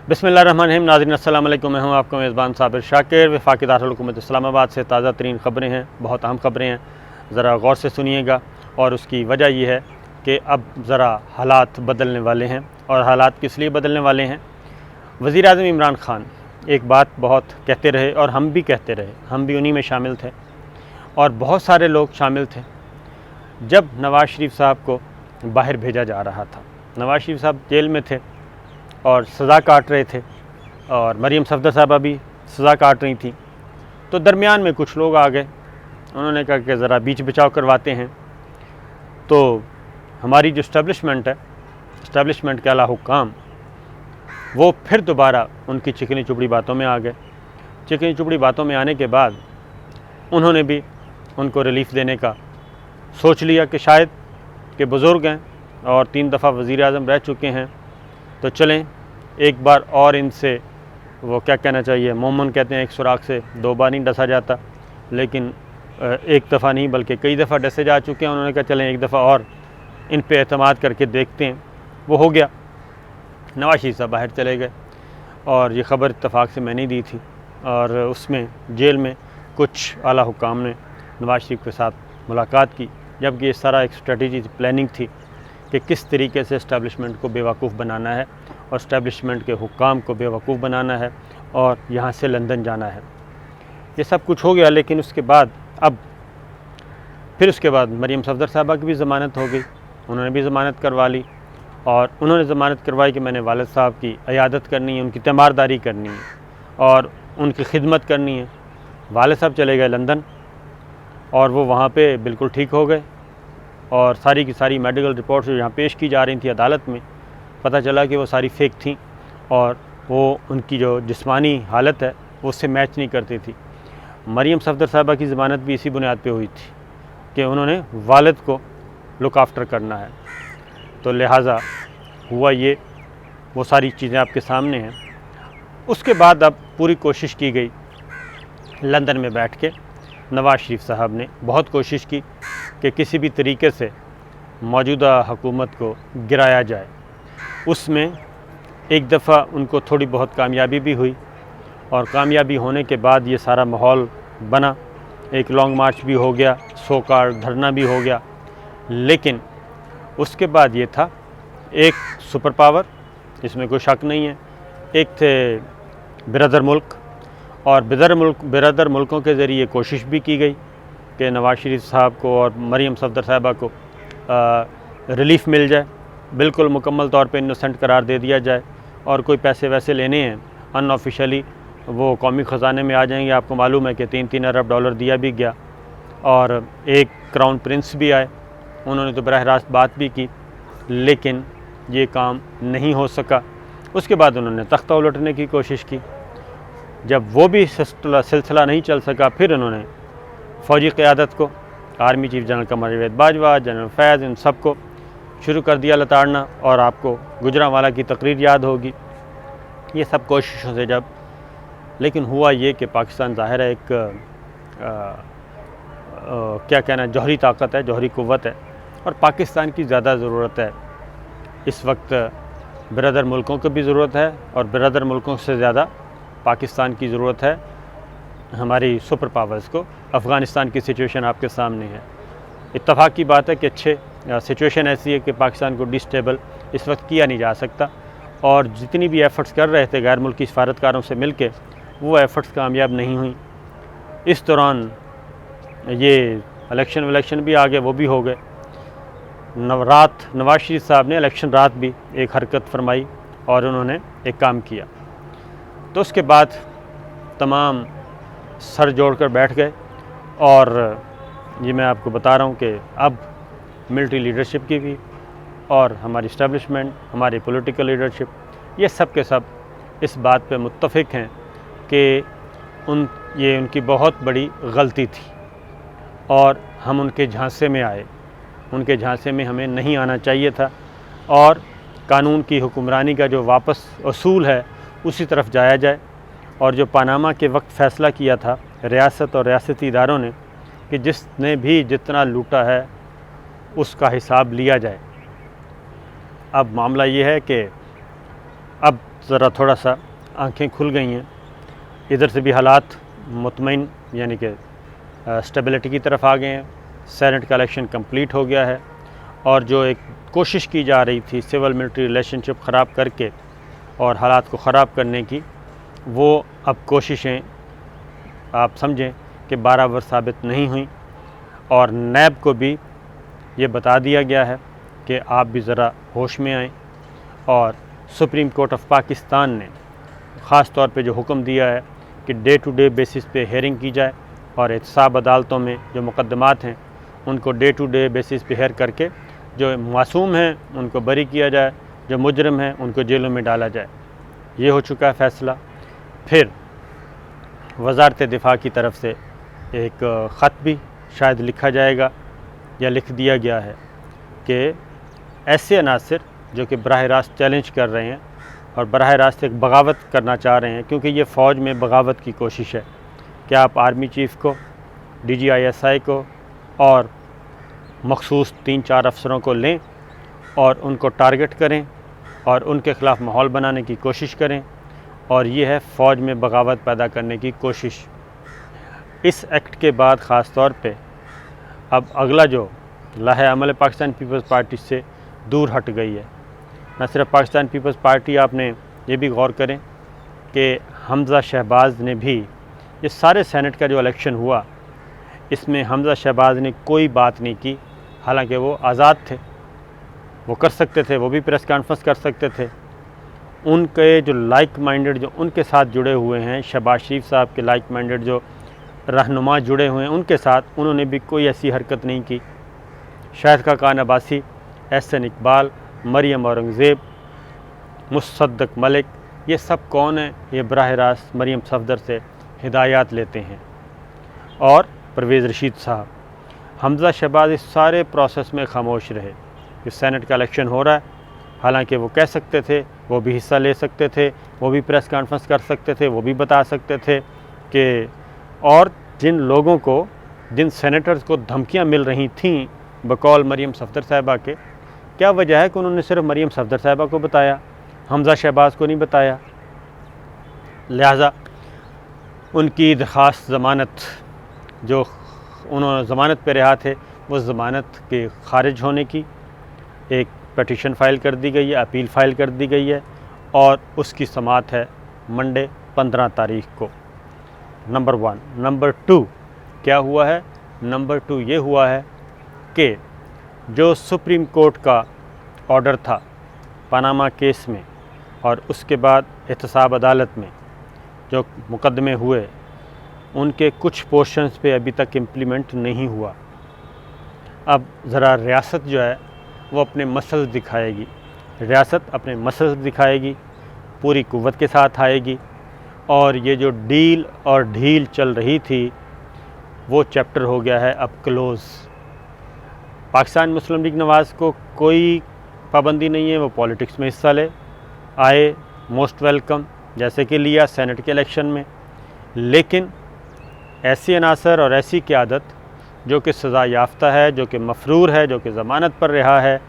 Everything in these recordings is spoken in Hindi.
बिस्मिल्लाहिर्रहमानिर्रहीम। नाज़रीन अस्सलाम वालेकुम। मैं हूँ आपका मेज़बान साबिर शाकिर। वफाक़ी दारुल हुकूमत इस्लामाबाद से ताज़ा तरीन ख़बरें हैं, बहुत अहम ख़बरें हैं, ज़रा गौर से सुनिएगा। और उसकी वजह यह है कि अब ज़रा हालात बदलने वाले हैं। और हालात किस लिए बदलने वाले हैं? वज़ीर-ए-आज़म इमरान ख़ान एक बात बहुत कहते रहे और हम भी कहते रहे, हम भी उन्हीं में शामिल थे और बहुत सारे लोग शामिल थे। जब नवाज़ शरीफ साहब को बाहर भेजा जा रहा था, नवाज़ शरीफ साहब जेल में थे और सज़ा काट रहे थे और मरीम सफ़दर साहबा भी सज़ा काट रही थी, तो दरमियान में कुछ लोग आ गए। उन्होंने कहा कि ज़रा बीच बचाव करवाते हैं। तो हमारी जो इस्टेब्लिशमेंट है, इस्टेब्लिशमेंट के आला हुक्काम, वो फिर दोबारा उनकी चिकनी चुपड़ी बातों में आ गए। चिकनी चुपड़ी बातों में आने के बाद उन्होंने भी उनको रिलीफ़ देने का सोच लिया कि शायद कि बुज़ुर्ग हैं और 3 दफ़ा वज़ीर-ए-आज़म रह चुके हैं, तो चलें एक बार और इनसे, वो क्या कहना चाहिए, मोमन कहते हैं एक सुराख से 2 बार नहीं डसा जाता, लेकिन एक दफ़ा नहीं बल्कि कई दफ़ा डसे जा चुके हैं। उन्होंने कहा चलें एक दफ़ा और इन पे एतमाद करके देखते हैं। वो हो गया। नवाज़ शरीफ साहब बाहर चले गए और ये ख़बर इत्तफ़ाक़ से मैंने दी थी और उसमें जेल में कुछ आला हुक्काम ने नवाज़ शरीफ के साथ मुलाकात की, जबकि ये सारा एक स्ट्रेटजी प्लानिंग थी कि किस तरीके से इस्टेब्लिशमेंट को बेवकूफ़ बनाना है और इस्टेब्लिशमेंट के हुक्काम को बेवकूफ़ बनाना है और यहाँ से लंदन जाना है। ये सब कुछ हो गया, लेकिन उसके बाद फिर उसके बाद मरीम सफ़दर साहबा की भी ज़मानत हो गई। उन्होंने भी ज़मानत करवा ली और उन्होंने ज़मानत करवाई कि मैंने वालिद साहब की इयादत करनी है, उनकी तीमारदारी करनी है और उनकी खिदमत करनी है। वालिद साहब चले गए लंदन और वो वहाँ पे बिल्कुल ठीक हो गए और सारी की सारी मेडिकल रिपोर्ट्स जो यहाँ पेश की जा रही थी अदालत में, पता चला कि वो सारी फ़ेक थी और वो उनकी जो जिस्मानी हालत है वो उससे मैच नहीं करती थी। मरीम सफ़दर साहबा की ज़मानत भी इसी बुनियाद पे हुई थी कि उन्होंने वालिद को लुक आफ्टर करना है। तो लिहाजा हुआ ये, वो सारी चीज़ें आपके सामने हैं। उसके बाद अब पूरी कोशिश की गई, लंदन में बैठ के नवाज़ शरीफ साहब ने बहुत कोशिश की कि किसी भी तरीके से मौजूदा हुकूमत को गिराया जाए। उसमें एक दफ़ा उनको थोड़ी बहुत कामयाबी भी हुई और कामयाबी होने के बाद ये सारा माहौल बना, एक लॉन्ग मार्च भी हो गया, सो कॉल्ड धरना भी हो गया। लेकिन उसके बाद ये था, एक सुपर पावर, इसमें कोई शक नहीं है, एक थे बिरदर मुल्क और बिरदर मुल्कों के ज़रिए कोशिश भी की गई कि नवाज़ शरीफ साहब को और मरीम सफ़दर साहबा को रिलीफ़ मिल जाए, बिल्कुल मुकम्मल तौर पे इनोसेंट करार दे दिया जाए और कोई पैसे वैसे लेने हैं अनऑफिशियली वो कौमी ख़जाने में आ जाएंगे। आपको मालूम है कि 3-3 अरब डॉलर दिया भी गया और एक क्राउन प्रिंस भी आए, उन्होंने तो बराह रास्त बात भी की, लेकिन ये काम नहीं हो सका। उसके बाद उन्होंने तख्ता उलटने की कोशिश की। जब वो भी सिलसिला नहीं चल सका, फिर उन्होंने फ़ौजी क़यादत को, army chief general Qamar Javed Bajwa, general फैज़, इन सब को शुरू कर दिया लताड़ना। और आपको गुजरांवाला की तकरीर याद होगी। ये सब कोशिशों से जब, लेकिन हुआ ये कि पाकिस्तान ज़ाहिर है एक क्या कहना, जौहरी ताकत है, जौहरी क़ुव्वत है और पाकिस्तान की ज़्यादा ज़रूरत है इस वक्त। बिरदर मुल्कों की भी ज़रूरत है और बिरदर मुल्कों से ज़्यादा पाकिस्तान की ज़रूरत है हमारी सुपर पावर्स को। अफ़गानिस्तान की सिचुएशन आपके सामने है। इत्तफ़ाक़ की बात है कि सिचुएशन ऐसी है कि पाकिस्तान को डिस्टेबल इस वक्त किया नहीं जा सकता और जितनी भी एफ़र्ट्स कर रहे थे गैर मुल्की सफारतकारों से मिल के, वो एफ़र्ट्स कामयाब नहीं हुई। इस दौरान ये इलेक्शन भी आ गए, वो भी हो गए। नवाज़ शरीफ साहब ने इलेक्शन रात भी एक हरकत फरमाई और उन्होंने एक काम किया। तो उसके बाद तमाम सर जोड़कर बैठ गए और ये मैं आपको बता रहा हूँ कि अब मिलिट्री लीडरशिप की भी और हमारी इस्टेब्लिशमेंट, हमारी पॉलिटिकल लीडरशिप, ये सब के सब इस बात पे मुत्तफ़िक हैं कि ये उनकी बहुत बड़ी गलती थी और हम उनके झांसे में आए। उनके झांसे में हमें नहीं आना चाहिए था और कानून की हुक्मरानी का जो वापस असूल है उसी तरफ जाया जाए। और जो पनामा के वक्त फ़ैसला किया था रियासत और रियासती इदारों ने कि जिसने भी जितना लूटा है उसका हिसाब लिया जाए। अब मामला ये है कि अब ज़रा थोड़ा सा आंखें खुल गई हैं, इधर से भी हालात मुतमईन यानी कि स्टेबिलिटी की तरफ आ गए हैं। सेनेट का इलेक्शन कंप्लीट हो गया है और जो एक कोशिश की जा रही थी सिविल मिलिट्री रिलेशनशिप ख़राब करके और हालात को ख़राब करने की, वो अब कोशिशें आप समझें कि बराबर साबित नहीं हुई और नैब को भी ये बता दिया गया है कि आप भी ज़रा होश में आएँ। और सुप्रीम कोर्ट ऑफ पाकिस्तान ने ख़ास तौर पे जो हुक्म दिया है कि डे टू डे बेसिस पे हेयरिंग की जाए और एहतसाब अदालतों में जो मुकदमात हैं उनको डे टू डे बेसिस पे हेयर करके जो मासूम हैं उनको बरी किया जाए, जो मुजरिम हैं उनको जेलों में डाला जाए। ये हो चुका है फ़ैसला। फिर वज़ारत दिफ़ा की तरफ से एक ख़त भी शायद लिखा जाएगा या लिख दिया गया है कि ऐसे अनासर जो कि बराह रास्त चैलेंज कर रहे हैं और बराह रास्त एक बगावत करना चाह रहे हैं, क्योंकि ये फ़ौज में बगावत की कोशिश है कि आप आर्मी चीफ़ को, DGISI को और मखसूस 3-4 अफसरों को लें और उनको टारगेट करें और उनके ख़िलाफ़ माहौल बनाने की कोशिश करें, और ये है फ़ौज में बगावत पैदा करने की कोशिश। इस एक्ट के बाद ख़ास तौर पे अब अगला जो लाहे अमल पाकिस्तान पीपल्स पार्टी से दूर हट गई है। न सिर्फ पाकिस्तान पीपल्स पार्टी, आपने ये भी गौर करें कि हमज़ा शहबाज ने भी, ये सारे सेनेट का जो इलेक्शन हुआ इसमें हमज़ा शहबाज ने कोई बात नहीं की, हालांकि वो आज़ाद थे, वो कर सकते थे, वो भी प्रेस कॉन्फ्रेंस कर सकते थे। उनके जो लाइक माइंडेड जो उनके साथ जुड़े हुए हैं, शहबाज शरीफ साहब के लाइक माइंडेड जो रहनुमा जुड़े हुए हैं उनके साथ उन्होंने भी कोई ऐसी हरकत नहीं की। शाहिद खाकान अब्बासी, एहसन इकबाल, मरियम औरंगज़ेब, मुसद्दक मलिक, ये सब कौन है? ये बराह रास्त मरियम सफदर से हिदायत लेते हैं। और परवेज़ रशीद साहब, हमज़ा शहबाज इस सारे प्रोसेस में खामोश रहे कि सेनेट का इलेक्शन हो रहा है, हालांकि वो कह सकते थे, वो भी हिस्सा ले सकते थे, वो भी प्रेस कॉन्फ्रेंस कर सकते थे, वो भी बता सकते थे कि, और जिन लोगों को, जिन सेनेटर्स को धमकियां मिल रही थीं बकौल मरियम सफदर साहिबा के, क्या वजह है कि उन्होंने सिर्फ मरियम सफदर साहिबा को बताया, हमज़ा शहबाज को नहीं बताया? लिहाजा उनकी दरख्वास्त ज़मानत, जो उन्होंने ज़मानत पे रहा थे, वो ज़मानत के ख़ारिज होने की एक पटिशन फ़ाइल कर दी गई है, अपील फ़ाइल कर दी गई है और उसकी समाअत है मंडे 15 तारीख को। नंबर 1। नंबर 2 क्या हुआ है? नंबर 2 ये हुआ है कि जो सुप्रीम कोर्ट का ऑर्डर था पनामा केस में और उसके बाद एहतसाब अदालत में जो मुकदमे हुए, उनके कुछ पोर्शंस पे अभी तक इम्प्लीमेंट नहीं हुआ। अब ज़रा रियासत जो है वो अपने मसल्स दिखाएगी, रियासत अपने मसल्स दिखाएगी, पूरी कुव्वत के साथ आएगी और ये जो डील और ढील चल रही थी वो चैप्टर हो गया है अब क्लोज़। पाकिस्तान मुस्लिम लीग नवाज़ को कोई पाबंदी नहीं है, वो पॉलिटिक्स में हिस्सा ले, आए, मोस्ट वेलकम, जैसे कि लिया सेनेट के इलेक्शन में। लेकिन ऐसी अनासर और ऐसी क़यादत जो कि सज़ा याफ्ता है, जो कि मफरूर है, जो कि ज़मानत पर रहा है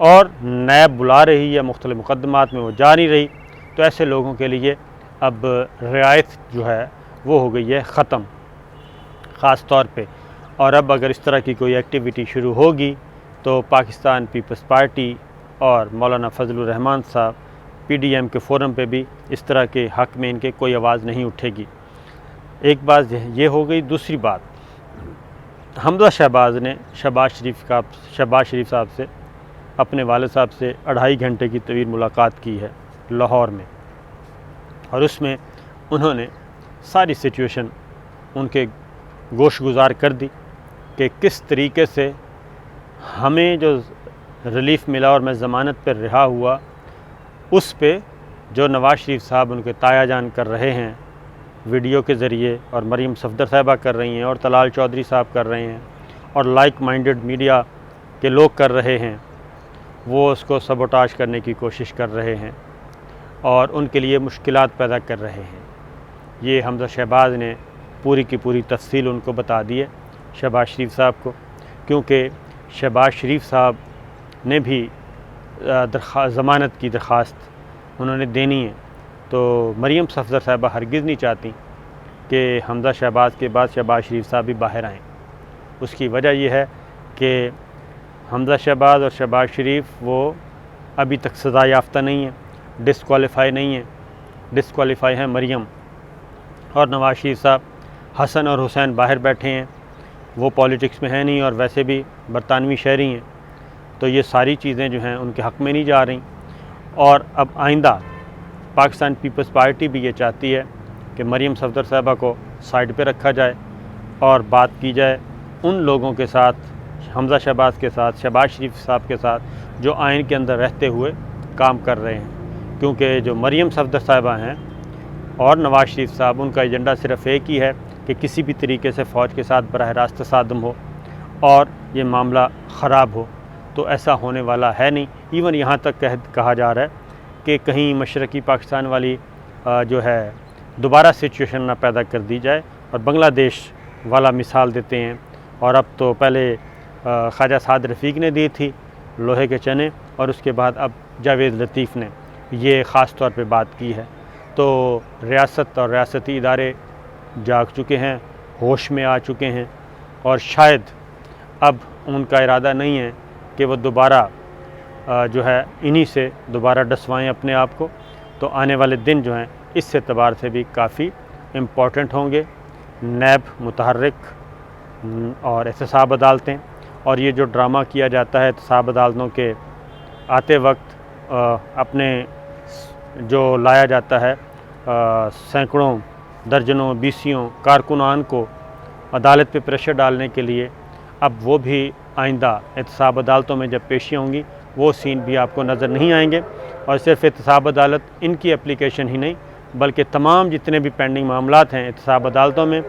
और नैब बुला रही है, मुख्तलिफ़ मुकदमात में वो जा नहीं रही, तो ऐसे लोगों के लिए अब रियायत जो है वो हो गई है ख़त्म ख़ास तौर पे। और अब अगर इस तरह की कोई एक्टिविटी शुरू होगी तो पाकिस्तान पीपल्स पार्टी और मौलाना फजलुर रहमान साहब PDM के फ़ोरम पे भी इस तरह के हक़ में इनके कोई आवाज़ नहीं उठेगी। एक बात ये हो गई। दूसरी बात, हमज़ा शहबाज ने शहबाज शरीफ साहब से, अपने वालिद साहब से 2.5 घंटे की तवील मुलाकात की है लाहौर में और उसमें उन्होंने सारी सिचुएशन उनके गोश गुजार कर दी कि किस तरीके से हमें जो रिलीफ़ मिला और मैं ज़मानत पर रिहा हुआ, उस पे जो नवाज़ शरीफ साहब उनके ताया जान कर रहे हैं वीडियो के ज़रिए और मरियम सफदर साहिबा कर रही हैं और तलाल चौधरी साहब कर रहे हैं और लाइक माइंडेड मीडिया के लोग कर रहे हैं, वो उसको सबोटाज करने की कोशिश कर रहे हैं और उनके लिए मुश्किलात पैदा कर रहे हैं। ये हमज़ा शहबाज ने पूरी की पूरी तफसील उनको बता दी है, शहबाज शरीफ साहब को, क्योंकि शहबाज शरीफ साहब ने भी ज़मानत की दरख्वास्त उन्होंने देनी है तो मरियम सफदर साहिबा हरगिज़ नहीं चाहती कि हमज़ा शहबाज के बाद शहबाज शरीफ साहब भी बाहर आएँ। उसकी वजह यह है कि हमज़ा शहबाज और शहबाज शरीफ वो अभी तक सज़ा याफ्ता नहीं है, डिसक्वालीफाई नहीं है। डिसक्वालीफाई हैं मरियम और नवाज़ शरीफ साहब। हसन और हुसैन बाहर बैठे हैं, वो पॉलिटिक्स में है नहीं और वैसे भी बरतानवी शहरी हैं। तो ये सारी चीज़ें जो हैं उनके हक़ में नहीं जा रही। और अब आइंदा पाकिस्तान पीपल्स पार्टी भी ये चाहती है कि मरियम सफदर साहिबा को साइड पे रखा जाए और बात की जाए उन लोगों के साथ, हमज़ा शहबाज के साथ, शहबाज शरीफ साहब के साथ, जो आइन के अंदर रहते हुए काम कर रहे हैं। क्योंकि जो मरियम सफदर साहिबा हैं और नवाज़ शरीफ साहब, उनका एजेंडा सिर्फ़ एक ही है कि किसी भी तरीके से फ़ौज के साथ बराह रास्त तसादम हो और ये मामला ख़राब हो। तो ऐसा होने वाला है नहीं। इवन यहाँ तक कहा जा रहा है कि कहीं मशरक़ी पाकिस्तान वाली जो है दोबारा सिचुएशन ना पैदा कर दी जाए और बांग्लादेश वाला मिसाल देते हैं। और अब तो पहले ख्वाजा साद रफ़ीक ने दी थी लोहे के चने, और उसके बाद अब जावेद लतीफ़ ने ये ख़ास तौर पे बात की है। तो रियासत और रियासती इदारे जाग चुके हैं, होश में आ चुके हैं और शायद अब उनका इरादा नहीं है कि वो दोबारा जो है इन्हीं से दोबारा डसवाएँ अपने आप को। तो आने वाले दिन जो हैं इस एतबार से भी काफ़ी इम्पॉर्टेंट होंगे। नैब मुतहर्रिक और एहतसाब अदालतें, और ये जो ड्रामा किया जाता है एहतसाब अदालतों के आते वक्त अपने जो लाया जाता है सैकड़ों, दर्जनों, बीसियों कारकुनान को अदालत पे प्रेशर डालने के लिए, अब वो भी आइंदा एहतसाब अदालतों में जब पेशियाँ होंगी वो सीन भी आपको नज़र नहीं आएंगे। और सिर्फ एहतसाब अदालत इनकी एप्लीकेशन ही नहीं, बल्कि तमाम जितने भी पेंडिंग मामलात हैं एहतसाब अदालतों में,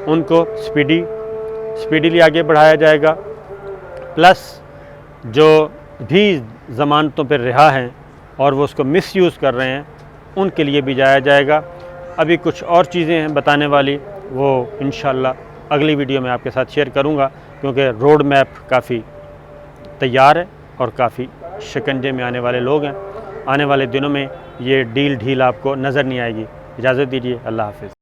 उनको स्पीडीली आगे बढ़ाया जाएगा। प्लस जो भी ज़मानतों पर रिहा हैं और वो उसको मिसयूज़ कर रहे हैं, उनके लिए भी जाया जाएगा। अभी कुछ और चीज़ें हैं बताने वाली, वो इंशाअल्लाह अगली वीडियो में आपके साथ शेयर करूँगा, क्योंकि रोड मैप काफ़ी तैयार है और काफ़ी शिकंजे में आने वाले लोग हैं। आने वाले दिनों में ये ढील आपको नज़र नहीं आएगी। इजाज़त दीजिए, अल्लाह हाफ़िज़।